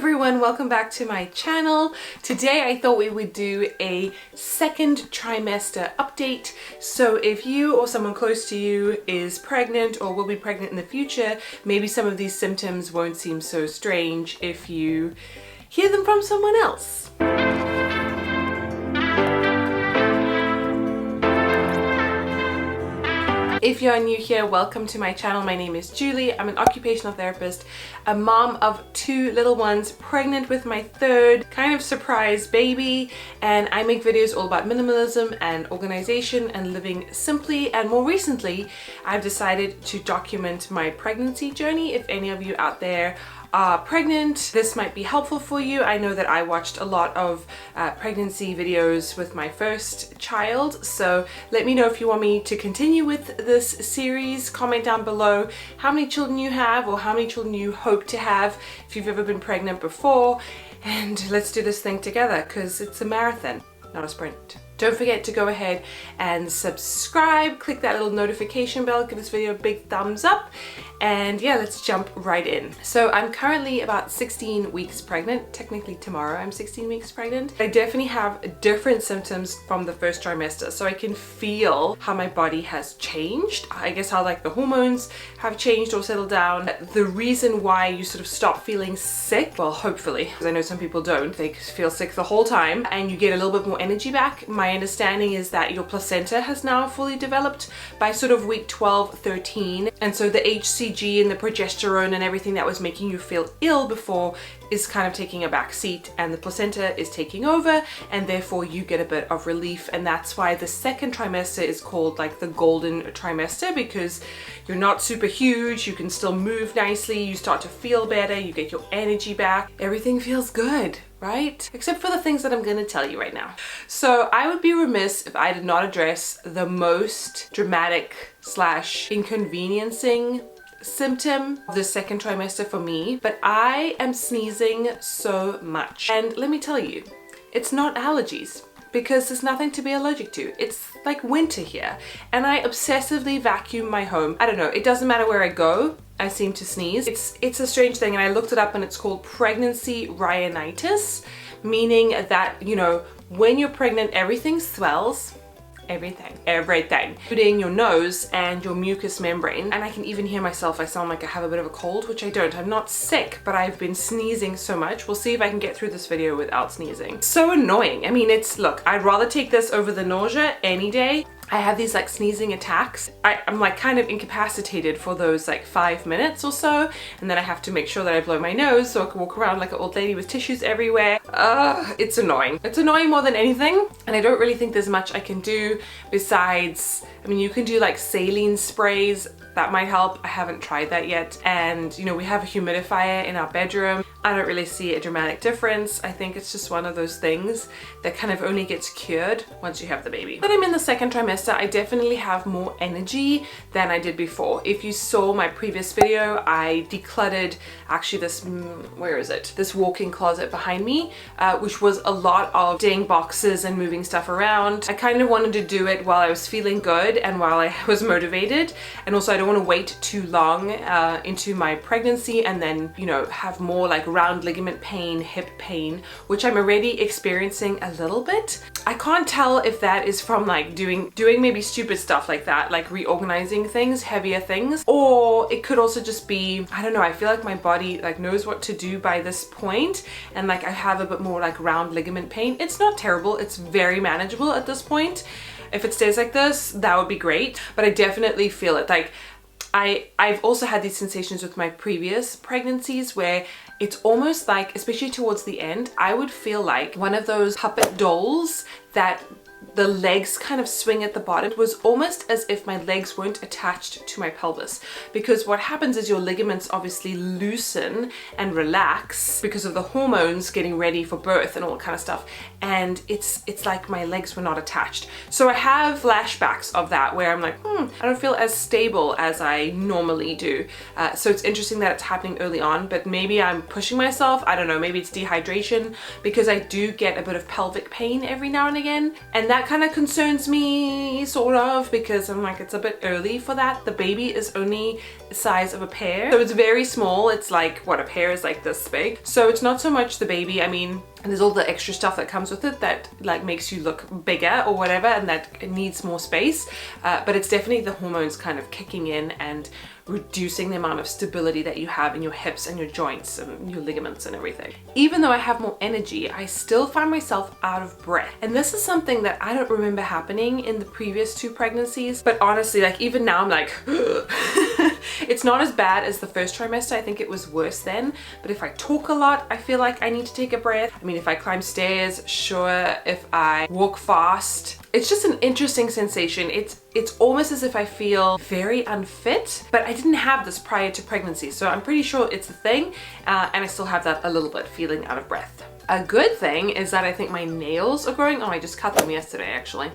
everyone, welcome back to my channel. Today I thought we would do a second trimester update. So if you or someone close to you is pregnant or will be pregnant in the future, maybe some of these symptoms won't seem so strange if you hear them from someone else. If you're new here, welcome to my channel. My name is Julie. I'm an occupational therapist, a mom of two little ones, pregnant with my third kind of surprise baby, and I make videos all about minimalism and organization and living simply. And more recently, I've decided to document my pregnancy journey. If any of you out there are pregnant, this might be helpful for you. I know that I watched a lot of pregnancy videos with my first child, so let me know if you want me to continue with this series. Comment down below how many children you have or how many children you hope to have if you've ever been pregnant before, and let's do this thing together because it's a marathon, not a sprint. Don't forget to go ahead and subscribe, click that little notification bell, give this video a big thumbs up, and yeah, let's jump right in. So I'm currently about 16 weeks pregnant. Technically tomorrow I'm 16 weeks pregnant. I definitely have different symptoms from the first trimester, so I can feel how my body has changed. I guess how like the hormones have changed or settled down. The reason why you sort of stop feeling sick, well, hopefully, because I know some people don't, they feel sick the whole time, and you get a little bit more energy back. My understanding is that your placenta has now fully developed by sort of week 12, 13, and so the HCG and the progesterone and everything that was making you feel ill before is kind of taking a back seat, and the placenta is taking over, and therefore you get a bit of relief. And that's why the second trimester is called like the golden trimester, because you're not super huge, you can still move nicely, you start to feel better, you get your energy back, everything feels good, right? Except for the things that I'm gonna tell you right now. So I would be remiss if I did not address the most dramatic / inconveniencing symptom of the second trimester for me, but I am sneezing so much. And let me tell you, it's not allergies, because there's nothing to be allergic to. It's like winter here, and I obsessively vacuum my home. I don't know, it doesn't matter where I go, I seem to sneeze. It's a strange thing, and I looked it up and it's called pregnancy rhinitis, meaning that, you know, when you're pregnant, everything swells. Everything, including your nose and your mucous membrane. And I can even hear myself. I sound like I have a bit of a cold, which I don't. I'm not sick, but I've been sneezing so much. We'll see if I can get through this video without sneezing. So annoying. I mean, look, I'd rather take this over the nausea any day. I have these like sneezing attacks. I'm like kind of incapacitated for those like 5 minutes or so, and then I have to make sure that I blow my nose so I can walk around like an old lady with tissues everywhere. It's annoying. It's annoying more than anything, and I don't really think there's much I can do besides, I mean, you can do like saline sprays. That might help. I haven't tried that yet. And you know, we have a humidifier in our bedroom. I don't really see a dramatic difference. I think it's just one of those things that kind of only gets cured once you have the baby. But I'm in the second trimester. I definitely have more energy than I did before. If you saw my previous video, I decluttered actually this, where is it? This walk-in closet behind me, which was a lot of dang boxes and moving stuff around. I kind of wanted to do it while I was feeling good and while I was motivated. And also I don't want to wait too long into my pregnancy and then, you know, have more like round ligament pain, hip pain, which I'm already experiencing a little bit. I can't tell if that is from like doing maybe stupid stuff like that, like reorganizing things, heavier things, or it could also just be, I don't know, I feel like my body like knows what to do by this point, and like I have a bit more like round ligament pain. It's not terrible, it's very manageable at this point. If it stays like this, that would be great, but I definitely feel it. Like I've also had these sensations with my previous pregnancies where it's almost like, especially towards the end, I would feel like one of those puppet dolls that the legs kind of swing at the bottom. It was almost as if my legs weren't attached to my pelvis, because what happens is your ligaments obviously loosen and relax because of the hormones getting ready for birth and all that kind of stuff, and it's like my legs were not attached. So I have flashbacks of that where I'm like, I don't feel as stable as I normally do. So it's interesting that it's happening early on, but maybe I'm pushing myself. I don't know, maybe it's dehydration, because I do get a bit of pelvic pain every now and again, and that kind of concerns me, sort of, because I'm like, it's a bit early for that. The baby is only the size of a pear, so it's very small. It's like, what, a pear is like this big. So it's not so much the baby. I mean, there's all the extra stuff that comes with it that like makes you look bigger or whatever, and that it needs more space. But it's definitely the hormones kind of kicking in and reducing the amount of stability that you have in your hips and your joints and your ligaments and everything. Even though I have more energy, I still find myself out of breath. And this is something that I don't remember happening in the previous 2 pregnancies. But honestly, like even now I'm like, it's not as bad as the first trimester. I think it was worse then. But if I talk a lot, I feel like I need to take a breath. I mean, if I climb stairs, sure. If I walk fast, it's just an interesting sensation. It's almost as if I feel very unfit, but I didn't have this prior to pregnancy, so I'm pretty sure it's a thing, and I still have that a little bit, feeling out of breath. A good thing is that I think my nails are growing. Oh, I just cut them yesterday actually.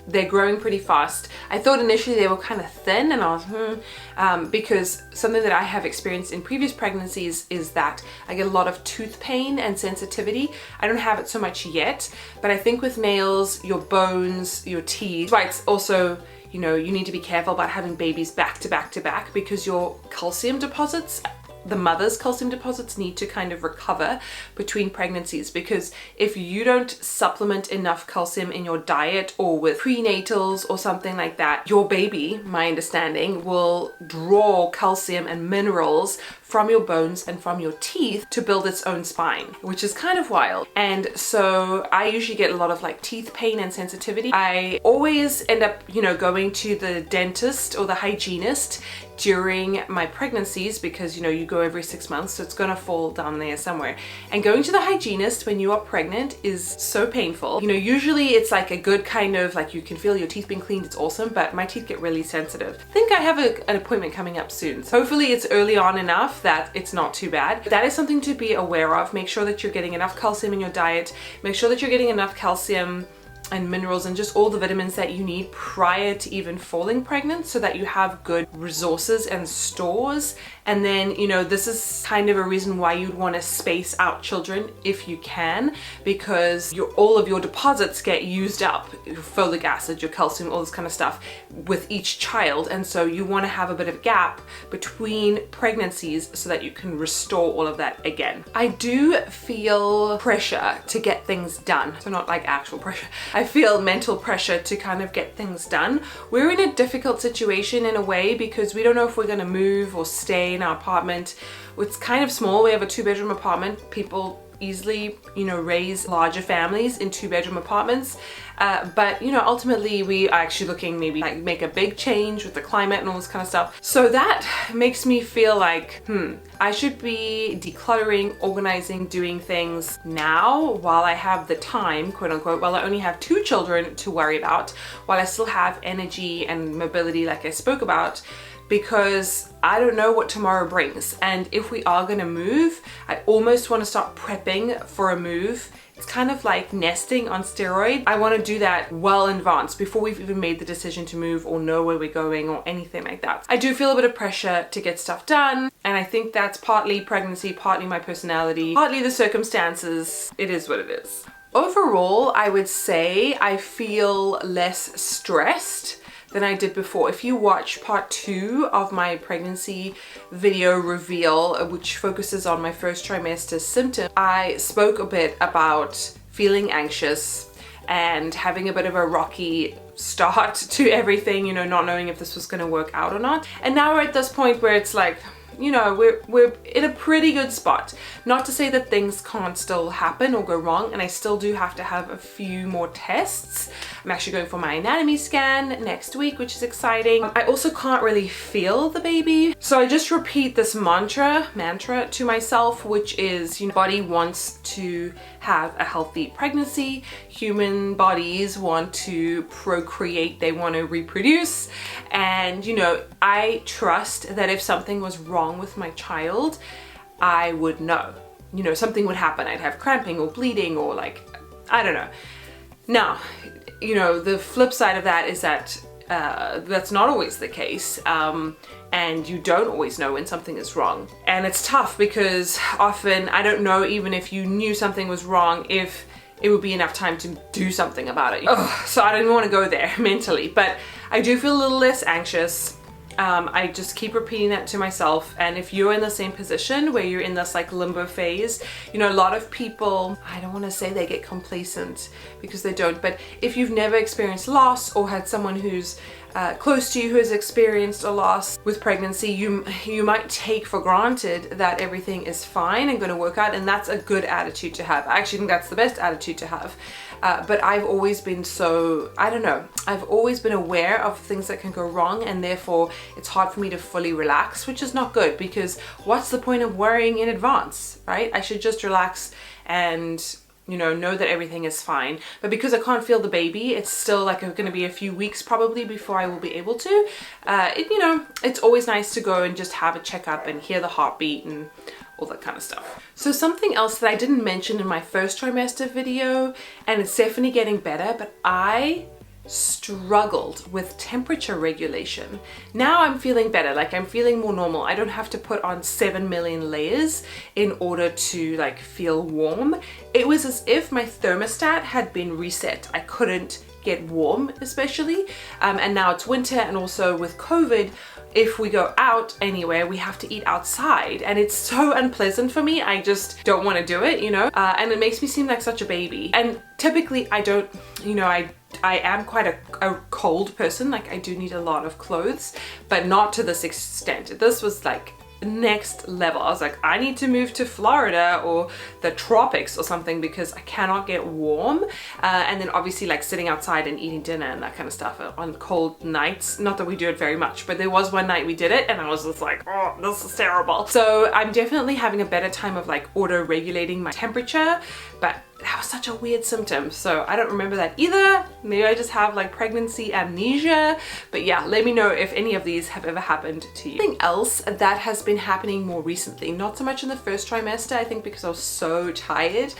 They're growing pretty fast. I thought initially they were kind of thin, and I was because something that I have experienced in previous pregnancies is that I get a lot of tooth pain and sensitivity. I don't have it so much yet, but I think with nails, your bones, your teeth, right, it's also, you know, you need to be careful about having babies back to back to back, because your calcium deposits, the mother's calcium deposits, need to kind of recover between pregnancies, because if you don't supplement enough calcium in your diet or with prenatals or something like that, your baby, my understanding, will draw calcium and minerals from your bones and from your teeth to build its own spine, which is kind of wild. And so I usually get a lot of like teeth pain and sensitivity. I always end up, you know, going to the dentist or the hygienist during my pregnancies, because you know you go every 6 months, so it's gonna fall down there somewhere. And going to the hygienist when you are pregnant is so painful. You know, usually it's like a good kind of like, you can feel your teeth being cleaned, it's awesome, but my teeth get really sensitive. I think I have an appointment coming up soon, so hopefully it's early on enough that it's not too bad. That is something to be aware of. Make sure that you're getting enough calcium in your diet. Make sure that you're getting enough calcium and minerals and just all the vitamins that you need prior to even falling pregnant, so that you have good resources and stores. And then, you know, this is kind of a reason why you'd want to space out children if you can, because all of your deposits get used up, your folic acid, your calcium, all this kind of stuff with each child. And so you want to have a bit of a gap between pregnancies so that you can restore all of that again. I do feel pressure to get things done. So not like actual pressure. I feel mental pressure to kind of get things done. We're in a difficult situation in a way, because we don't know if we're going to move or stay in our apartment. It's kind of small. We have a 2-bedroom apartment. People easily, you know, raise larger families in 2-bedroom apartments. But, you know, ultimately we are actually looking maybe like make a big change with the climate and all this kind of stuff. So that makes me feel like, I should be decluttering, organizing, doing things now while I have the time, quote unquote, while I only have 2 children to worry about, while I still have energy and mobility like I spoke about, because I don't know what tomorrow brings. And if we are gonna move, I almost want to start prepping for a move. It's kind of like nesting on steroids. I want to do that well in advance, before we've even made the decision to move or know where we're going or anything like that. I do feel a bit of pressure to get stuff done, and I think that's partly pregnancy, partly my personality, partly the circumstances. It is what it is. Overall, I would say I feel less stressed than I did before. If you watch part 2 of my pregnancy video reveal, which focuses on my first trimester symptoms, I spoke a bit about feeling anxious and having a bit of a rocky start to everything, you know, not knowing if this was going to work out or not. And now we're at this point where it's like, you know, we're in a pretty good spot. Not to say that things can't still happen or go wrong, and I still do have to have a few more tests. I'm actually going for my anatomy scan next week, which is exciting. I also can't really feel the baby, so I just repeat this mantra to myself, which is, you know, body wants to have a healthy pregnancy. Human bodies want to procreate, they want to reproduce, and you know, I trust that if something was wrong with my child, I would know. You know, something would happen. I'd have cramping or bleeding or like, I don't know. Now, you know, the flip side of that is that that's not always the case, and you don't always know when something is wrong. And it's tough, because often I don't know even if you knew something was wrong if it would be enough time to do something about it. Ugh, so I don't even want to go there mentally, but I do feel a little less anxious. I just keep repeating that to myself. And if you're in the same position where you're in this like limbo phase, you know, a lot of people, I don't want to say they get complacent because they don't, but if you've never experienced loss or had someone who's close to you who has experienced a loss with pregnancy, you might take for granted that everything is fine and going to work out, and that's a good attitude to have. I actually think that's the best attitude to have. But I've always been so, I don't know, I've always been aware of things that can go wrong, and therefore it's hard for me to fully relax, which is not good, because what's the point of worrying in advance, right? I should just relax and, you know that everything is fine. But because I can't feel the baby, it's still like going to be a few weeks probably before I will be able to. You know, it's always nice to go and just have a checkup and hear the heartbeat and all that kind of stuff. So something else that I didn't mention in my first trimester video, and it's definitely getting better, but I struggled with temperature regulation. Now I'm feeling better, like I'm feeling more normal. I don't have to put on 7 million layers in order to like feel warm. It was as if my thermostat had been reset. I couldn't get warm, especially. And now it's winter, and also with COVID, if we go out anywhere, we have to eat outside, and it's so unpleasant for me. I just don't want to do it, you know, and it makes me seem like such a baby. And typically I don't, you know, I am quite a cold person. Like I do need a lot of clothes, but not to this extent. This was like next level. I was like, I need to move to Florida or the tropics or something because I cannot get warm. And then obviously like sitting outside and eating dinner and that kind of stuff on cold nights. Not that we do it very much, but there was one night we did it and I was just like, oh, this is terrible. So I'm definitely having a better time of like auto regulating my temperature, but that was such a weird symptom. So I don't remember that either. Maybe I just have like pregnancy amnesia. But yeah, let me know if any of these have ever happened to you. Something else that has been happening more recently, not so much in the first trimester, I think because I was so tired,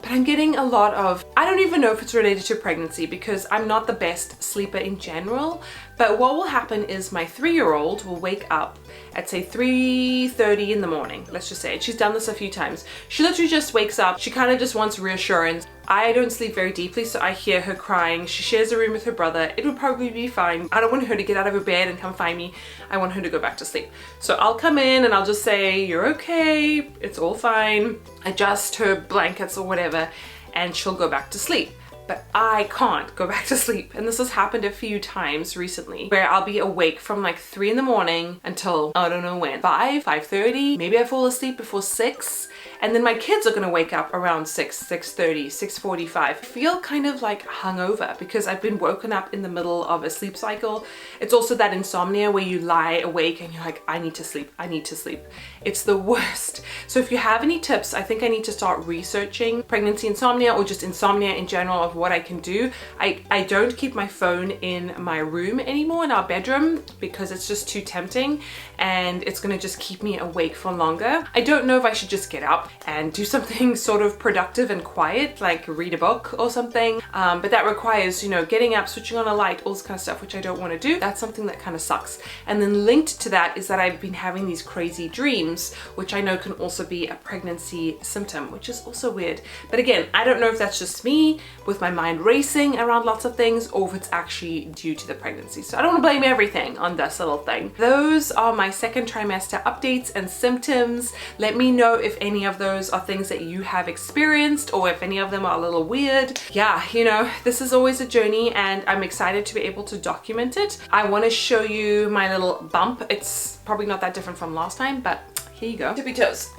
but I'm getting a lot of, I don't even know if it's related to pregnancy because I'm not the best sleeper in general, but what will happen is my 3-year-old will wake up at say 3:30 in the morning, let's just say. She's done this a few times. She literally just wakes up. She kind of just wants reassurance. I don't sleep very deeply, so I hear her crying. She shares a room with her brother. It would probably be fine. I don't want her to get out of her bed and come find me. I want her to go back to sleep. So I'll come in and I'll just say, you're okay, it's all fine. Adjust her blankets or whatever, and she'll go back to sleep. But I can't go back to sleep. And this has happened a few times recently where I'll be awake from like 3 in the morning until I don't know when, 5:30. Maybe I fall asleep before 6. And then my kids are gonna wake up around 6:30, 6:45. I feel kind of like hungover because I've been woken up in the middle of a sleep cycle. It's also that insomnia where you lie awake and you're like, I need to sleep, I need to sleep. It's the worst. So if you have any tips, I think I need to start researching pregnancy insomnia or just insomnia in general of what I can do. I don't keep my phone in my room anymore, in our bedroom, because it's just too tempting and it's gonna just keep me awake for longer. I don't know if I should just get up and do something sort of productive and quiet, like read a book or something, but that requires, you know, getting up, switching on a light, all this kind of stuff, which I don't want to do. That's something that kind of sucks. And then linked to that is that I've been having these crazy dreams, which I know can also be a pregnancy symptom, which is also weird. But again, I don't know if that's just me with my mind racing around lots of things or if it's actually due to the pregnancy. So I don't want to blame everything on this little thing. Those are my second trimester updates and symptoms. Let me know if any of those are things that you have experienced or if any of them are a little weird. Yeah, you know, this is always a journey and I'm excited to be able to document it. I want to show you my little bump. It's probably not that different from last time, but here you go. Tippy toes.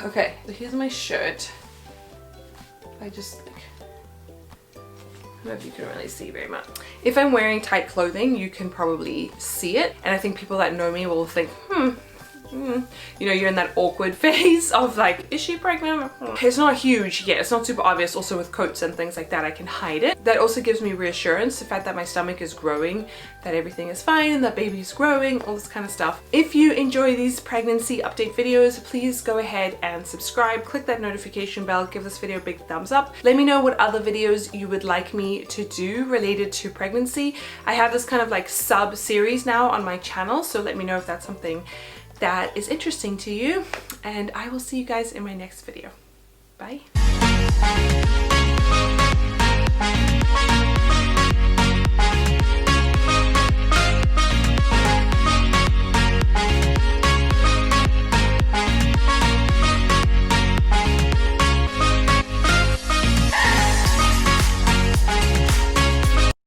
Okay, so here's my shirt. I just, I don't know if you can really see very much. If I'm wearing tight clothing, you can probably see it. And I think people that know me will think, you know, you're in that awkward phase of like, is she pregnant? It's not huge yet, it's not super obvious. Also with coats and things like that, I can hide it. That also gives me reassurance, the fact that my stomach is growing, that everything is fine and that baby's growing, all this kind of stuff. If you enjoy these pregnancy update videos, please go ahead and subscribe, click that notification bell, give this video a big thumbs up. Let me know what other videos you would like me to do related to pregnancy. I have this kind of like sub series now on my channel, so let me know if that's something that is interesting to you, and I will see you guys in my next video. Bye.